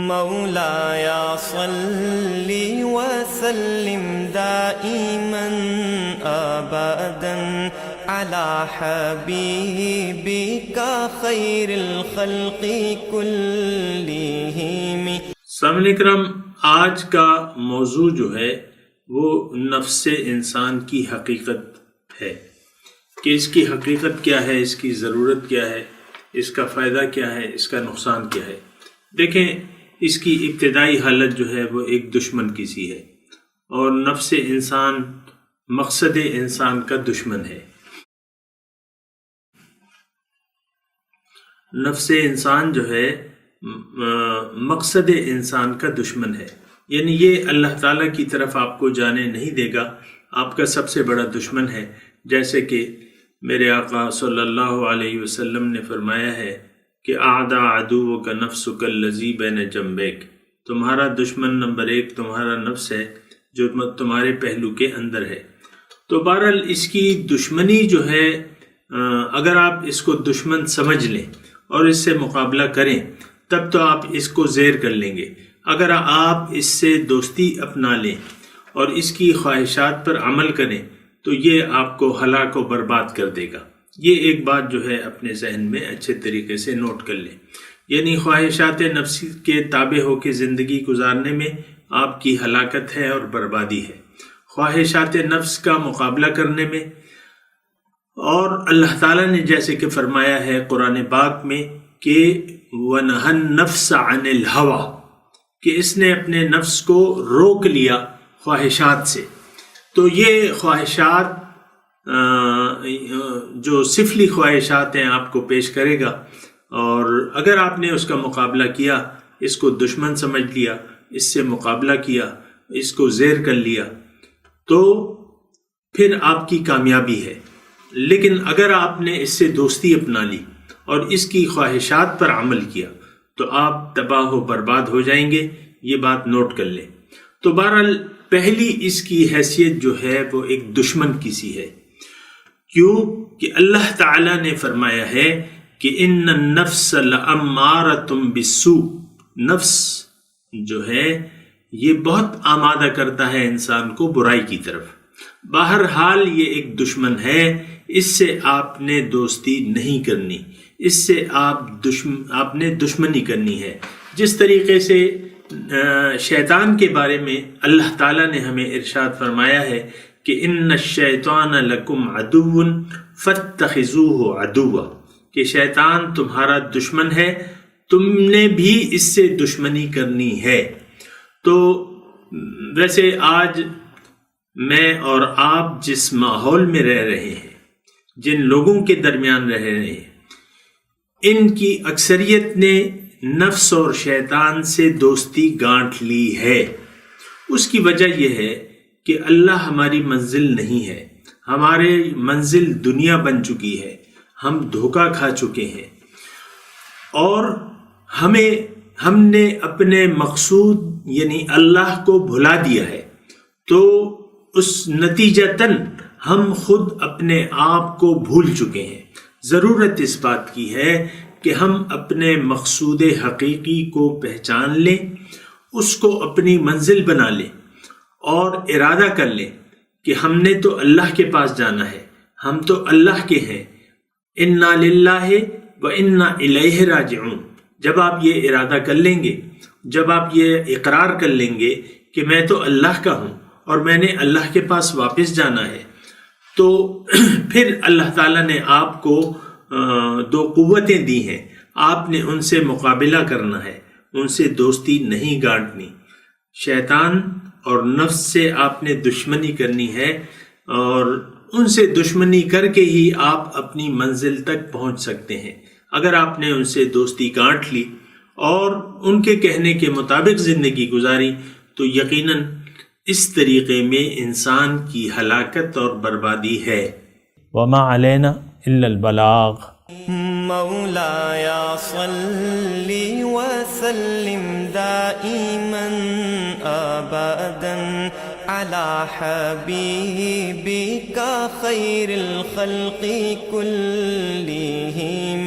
مولاي صل وسلم دائما ابدا على حبيبك خير الخلق كلهم۔ سامعین اکرام، آج کا موضوع جو ہے وہ نفس انسان کی حقیقت ہے کہ اس کی حقیقت کیا ہے، اس کی ضرورت کیا ہے، اس کا فائدہ کیا ہے، اس کا نقصان کیا ہے۔ دیکھیں، اس کی ابتدائی حالت جو ہے وہ ایک دشمن کی سی ہے، اور نفس انسان مقصد انسان کا دشمن ہے۔ نفس انسان جو ہے مقصد انسان کا دشمن ہے، یعنی یہ اللہ تعالیٰ کی طرف آپ کو جانے نہیں دے گا، آپ کا سب سے بڑا دشمن ہے۔ جیسے کہ میرے آقا صلی اللہ علیہ وسلم نے فرمایا ہے کہ اعداء عدوک نفسک الذی بین جنبیک، تمہارا دشمن نمبر 1 تمہارا نفس ہے جو تمہارے پہلو کے اندر ہے۔ تو بہرحال اس کی دشمنی جو ہے، اگر آپ اس کو دشمن سمجھ لیں اور اس سے مقابلہ کریں تب تو آپ اس کو زیر کر لیں گے۔ اگر آپ اس سے دوستی اپنا لیں اور اس کی خواہشات پر عمل کریں تو یہ آپ کو ہلاک و برباد کر دے گا۔ یہ ایک بات جو ہے اپنے ذہن میں اچھے طریقے سے نوٹ کر لیں، یعنی خواہشات نفسی کے تابع ہو کے زندگی گزارنے میں آپ کی ہلاکت ہے اور بربادی ہے۔ خواہشات نفس کا مقابلہ کرنے میں، اور اللہ تعالیٰ نے جیسے کہ فرمایا ہے قرآن پاک میں کہ وَنَهَى النَّفْسَ عَنِ الْهَوَىٰ، کہ اس نے اپنے نفس کو روک لیا خواہشات سے۔ تو یہ خواہشات جو سفلی خواہشات ہیں آپ کو پیش کرے گا، اور اگر آپ نے اس کا مقابلہ کیا، اس کو دشمن سمجھ لیا، اس سے مقابلہ کیا، اس کو زیر کر لیا، تو پھر آپ کی کامیابی ہے۔ لیکن اگر آپ نے اس سے دوستی اپنا لی اور اس کی خواہشات پر عمل کیا تو آپ تباہ و برباد ہو جائیں گے، یہ بات نوٹ کر لیں۔ تو بہرحال پہلی اس کی حیثیت جو ہے وہ ایک دشمن کی سی ہے۔ کیوں کہ اللہ تعالیٰ نے فرمایا ہے کہ ان النفس لامارۃ بالسوء، نفس جو ہے یہ بہت آمادہ کرتا ہے انسان کو برائی کی طرف۔ بہرحال یہ ایک دشمن ہے، اس سے آپ نے دوستی نہیں کرنی، اس سے آپ نے دشمنی کرنی ہے۔ جس طریقے سے شیطان کے بارے میں اللہ تعالیٰ نے ہمیں ارشاد فرمایا ہے کہ ان الشیطان لکم عدو فاتخذوہ عدوا، کہ شیطان تمہارا دشمن ہے، تم نے بھی اس سے دشمنی کرنی ہے۔ تو ویسے آج میں اور آپ جس ماحول میں رہ رہے ہیں، جن لوگوں کے درمیان رہ رہے ہیں، ان کی اکثریت نے نفس اور شیطان سے دوستی گانٹھ لی ہے۔ اس کی وجہ یہ ہے کہ اللہ ہماری منزل نہیں ہے، ہمارے منزل دنیا بن چکی ہے، ہم دھوکہ کھا چکے ہیں، اور ہم نے اپنے مقصود یعنی اللہ کو بھلا دیا ہے۔ تو اس نتیجتاً ہم خود اپنے آپ کو بھول چکے ہیں۔ ضرورت اس بات کی ہے کہ ہم اپنے مقصود حقیقی کو پہچان لیں، اس کو اپنی منزل بنا لیں، اور ارادہ کر لیں کہ ہم نے تو اللہ کے پاس جانا ہے، ہم تو اللہ کے ہیں۔ انا للہ و انا الیہ راجعون۔ جب آپ یہ ارادہ کر لیں گے، جب آپ یہ اقرار کر لیں گے کہ میں تو اللہ کا ہوں اور میں نے اللہ کے پاس واپس جانا ہے، تو پھر اللہ تعالیٰ نے آپ کو 2 قوتیں دی ہیں، آپ نے ان سے مقابلہ کرنا ہے، ان سے دوستی نہیں گانٹنی۔ شیطان اور نفس سے آپ نے دشمنی کرنی ہے، اور ان سے دشمنی کر کے ہی آپ اپنی منزل تک پہنچ سکتے ہیں۔ اگر آپ نے ان سے دوستی گانٹھ لی اور ان کے کہنے کے مطابق زندگی گزاری تو یقیناً اس طریقے میں انسان کی ہلاکت اور بربادی ہے۔ وما علینا الا البلاغ۔ مولاي صل وسلم دائما ابدا على حبيبك خير الخلق كلهم۔